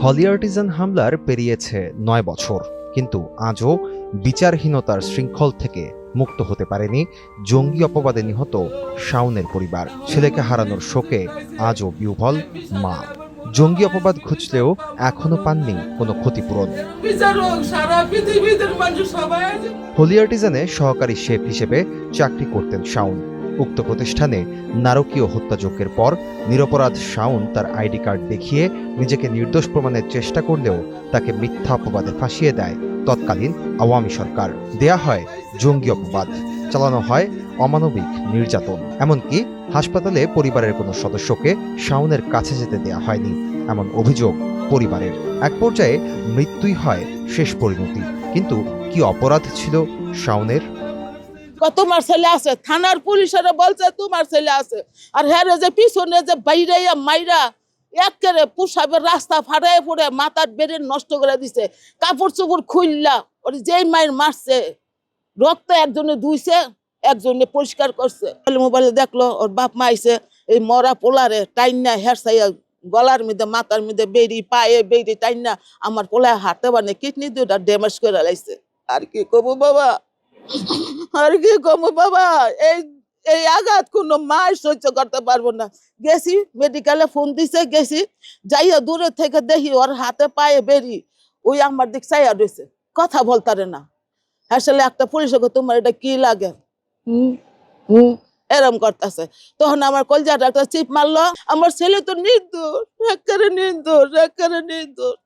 Holey Artisan হামলার পেরিয়েছে ৯ বছর, কিন্তু আজও বিচারহীনতার শৃঙ্খল থেকে মুক্ত হতে পারেনি জঙ্গি অপবাদে নিহত শাওনের পরিবার। ছেলেকে হারানোর শোকে আজও বিহ্বল মা। জঙ্গি অপবাদ ঘুচলেও এখনো পাননি কোনো ক্ষতিপূরণ। হলি আর্টিজানে সহকারী শেফ হিসেবে চাকরি করতেন শাওন। উক্ত প্রতিষ্ঠানে নারকীয় হত্যাযজ্ঞের পর নিরপরাধ শাওন তার আইডি কার্ড দেখিয়ে নিজেকে নির্দোষ প্রমাণের চেষ্টা করলেও তাকে মিথ্যা অপবাদে ফাঁসিয়ে দেয় তৎকালীন আওয়ামী সরকার। দেয়া হয় জঙ্গি অপবাদ, চালানো হয় অমানবিক নির্যাতন, এমনকি হাসপাতালে পরিবারের কোনো সদস্যকে শাওনের কাছে যেতে দেয়া হয়নি এমন অভিযোগ পরিবারের। এক পর্যায়ে মৃত্যুই হয় শেষ পরিণতি। কিন্তু কি অপরাধ ছিল শাওনের? তোমার ছেলে আছে, থানার পুলিশেরা বলছে তোমার ছেলে আছে, আর হ্যাঁ যে পিছনে যে বাইরে মাইরা একেবারে পুষাবের রাস্তা ফাটাই পড়ে মাথার বেড়ে নষ্ট করে দিছে, কাপড় চোপড় খুললা ওর যেই মায়ের মারছে রক্ত একজনে ধুইছে, একজনে পরিষ্কার করছে। মোবাইলে দেখলো ওর বাপ মা আইছে, এই মরা পোলারে টাইনা হেরসাইয়া গলার মধ্যে মাথার মধ্যে বেরি পায়ে বেরি টাইনা আমার পোলায় হাঁটতে পারে কিডনি দুটা ড্যামেজ করে লাইছে। আর কি কবো বাবা, আর কি কমো বাবা, এই এই আঘাত কোনো মায় সহ্য করতে পারবো না। গেছি মেডিকেলে ফোন দিছে, গেছি যাইয়া দূরে থেকে দেখি ওর হাতে পায়ে বেরি ওই আমার দিক চাইয়া রয়েছে, কথা বলতারে না। আসলে একটা পুলিশকে তোমার এটা কি লাগে এরম করতেছে। তখন আমার কলজাটা একটা চিপ মারলো, আমার ছেলে তো নির্দোষ, একেবারে নির্দোষ, একেবারে নির্দোষ।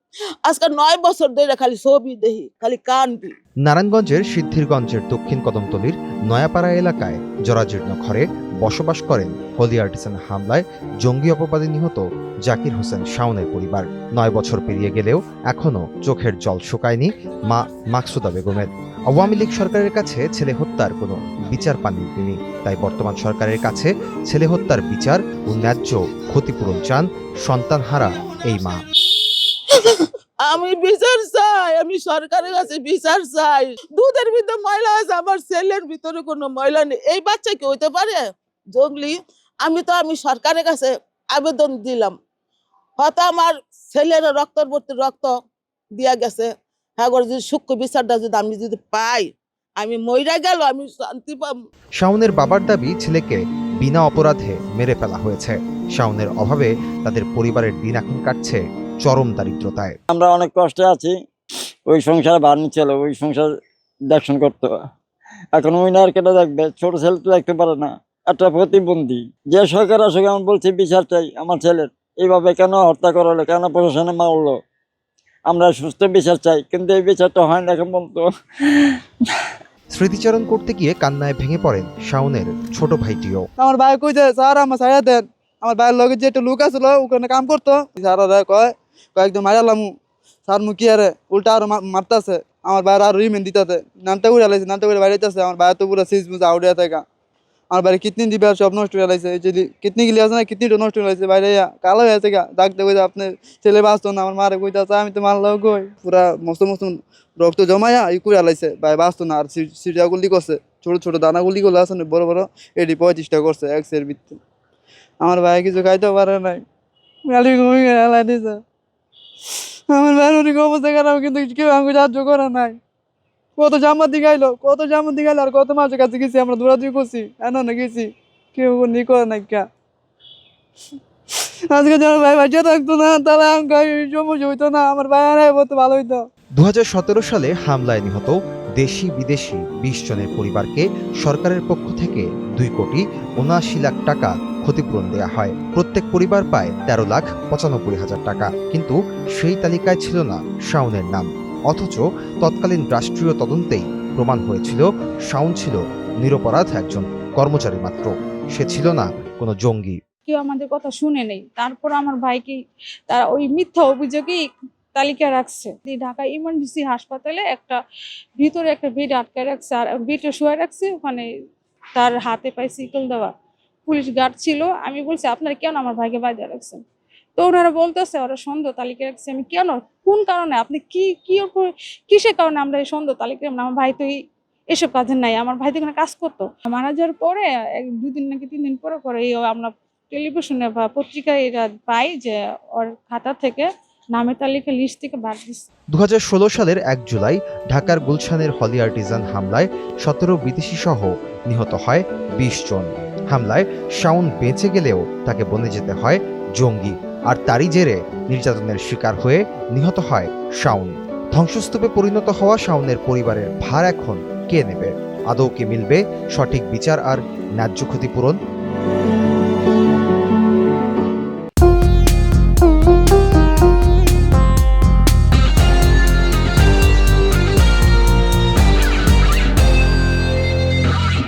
আজকে ৯ বছর ধরে খালি ছবি দেখি, খালি কান্দি। নারায়ণগঞ্জের সিদ্ধিরগঞ্জের দক্ষিণ কদমতলীর নয়াপাড়া এলাকায় জরাজীর্ণ ঘরে বসবাস করেন হলি আর্টিজান হামলায় জঙ্গি অপবাদে নিহত জাকির হোসেন শাওনের পরিবার। ৯ বছর পেরিয়ে গেলেও এখনো চোখের জল শুকায়নি মা মাকসুদা বেগমের। আওয়ামী লীগ সরকারের কাছে ছেলে হত্যার কোনো বিচার পাননি তিনি। তাই বর্তমান সরকারের কাছে ছেলে হত্যার বিচার ও ন্যায্য ক্ষতিপূরণ চান সন্তানহারা এই মা। আমি বিচার চাই, আমি সরকারের কাছে বিচার চাই। দুধের ভিতরে ময়লা আছে, আমার ছেলের ভিতরে কোনো ময়লা নেই। এই বাচ্চা কি হইতে পারে জঙ্গলি? আমি সরকারের কাছে আবেদন দিলাম, হয়তো আমার ছেলের রক্তর ভর্তি রক্ত দিয়া গেছে, হ্যাঁ যদি সূক্ষ্ম বিচারটা যদি আমি যদি পাই, আমি মইরা গেল আমি শান্তি পাব। শাওনের বাবার দাবি ছেলেকে বিনা অপরাধে মেরে ফেলা হয়েছে। শাওনের অভাবে তাদের পরিবারের দিন এখন কাটছে চরম দারিদ্রতায়। আমরা অনেক কষ্টে আছি, ওই সংসার বাড়ি ছিল, ওই সংসার দেখশন করতো। এখন ওই না আর কেটে দেখবে, ছোট ছেলে তো দেখতে পারে না, একটা প্রতিবন্ধী। যে সরকার আসলে আমি বলছি বিচার চাই আমার ছেলের, এইভাবে কেন হত্যা করালো, কেন প্রশাসনে মারলো, আমরা সুস্থ বিচার চাই, কিন্তু এই বিচারটা হয় না এখন পর্যন্ত। স্মৃতিচারণ করতে গিয়ে কান্নায় ভেঙে পড়েন শাওনের ছোট ভাইটিও। আমার ভাই কইছে স্যার আমার ছাড়া দেন, আমার ভাইয়ের লগে যে একটা লোক আসলো ওখানে কাম করতো, স্যার কয় কয়েকদিন মারালাম স্যার মুখি আরে উল্টা আরো মারতেছে, আমার ভাইয়ের আরো রিমেন্ট দিতে নামতে উড়ে লাইছে, নামতে উড়ে বাইরেছে, আমার ভাইয়ের তো পুরো সিজ মুজ আউড়িয়া থাকা, আমার বাড়ি কিডনি দিবে সব নষ্ট হয়ে লাইছে, যদি কিডনি গিলি আছে না কিডনিটা নষ্ট হয়ে লাইছে, বাইরে কালো হয়ে আছে গা, ডাকতে কইছে আপনার ছেলে বাঁচতো না, আমার মারে কইতাছে আমি তো মারলাম কই, পুরা মস্ত মস্ত রক্ত জমাইয়া ই করে লাইছে, ভাই বাঁচতো না। আর সিরিয়া গুলি করছে, ছোট ছোট দানা গুলি গুলো আছে না বড় বড়, এটি 35টা করছে এক্সের ভিত্তি। আমার ভাই কিছু খাইতেও পারে নাই, গালি ঘুমিয়ে দিছে। আমার ভাইয়ের অনেক অবস্থা খারাপ, কিন্তু কেউ আমাকে সাহায্য করে নাই। কত জামাত দিঘাইলো, কত জামাত দিঘাইলো, আর কত মাসের কাছে গেছি, আমরা দৌড়াদৌড়ি করছি, এনে গেছি, কেউ নি করে নাই কা। আজকে যখন ভাই বাঁচিয়ে থাকতো না, তাহলে আমাকে সমস্যা হইতো না, আমার ভাই আর তো ভালো হইতো। 2017 সালে হামলায় নিহত দেশি বিদেশি 20 জনের পরিবারকে সরকারের পক্ষ থেকে 2,79,00,000 টাকা ক্ষতিপূরণ দেয়া হয়। প্রত্যেক পরিবার পায় 13,95,000 টাকা। কিন্তু সেই তালিকায় ছিল না শাওনের নাম। অথচ তৎকালীন রাষ্ট্রীয় তদন্তেই প্রমাণ হয়েছিল শাওন ছিল নিরপরাধ একজন কর্মচারী মাত্র। সে ছিল না কোনো জঙ্গি। কেউ আমাদের কথা শুনে নেই, তারপর আমার ভাইকে তারা ওই মিথ্যা অভিযোগেই তালিকা রাখছে। ঢাকা ইমার্জেন্সি হাসপাতালে ভিতরে একটা বেড আটকায় রাখছে, আর বেডে শুয়ে রাখছে, ওখানে তার হাতে পায়ে শিকল দেওয়া পুলিশ গার্ড ছিল। আমি বলছি আপনারা কেন আমার ভাইকে বাইরে রাখছেন? তো ওনারা বলতেছে ওরা সন্দেহ তালিকা রাখছে। আমি কেন, কোন কারণে, আপনি কিসের কারণে আমরা এই সন্দেহ তালিকা? আমার ভাই তো এসব কাজের নাই, আমার ভাই তো এখানে কাজ করতো। মারা যাওয়ার পরে 2 দিন নাকি 3 দিন পরে আমরা টেলিভিশনে বা পত্রিকায় এটা পাই যে ওর খাতা থেকে নামের তালিকা লিস্ট থেকে বাদ দিচ্ছে। 2016 সালের 1 জুলাই ঢাকার গুলশানের হলি আর্টিজান হামলায় 17 বিদেশি সহ নিহত হয় 20 জন। হামলায় শাওন বেঁচে গেলেও তাকে বনে যেতে হয় জঙ্গি, আর তারই জেরে নির্যাতনের শিকার হয়ে নিহত হয় শাওন। ধ্বংসস্তূপে পরিণত হওয়া শাওনের পরিবারের ভার এখন কে নেবে? আদৌ কি মিলবে সঠিক বিচার আর ন্যায্য ক্ষতিপূরণ?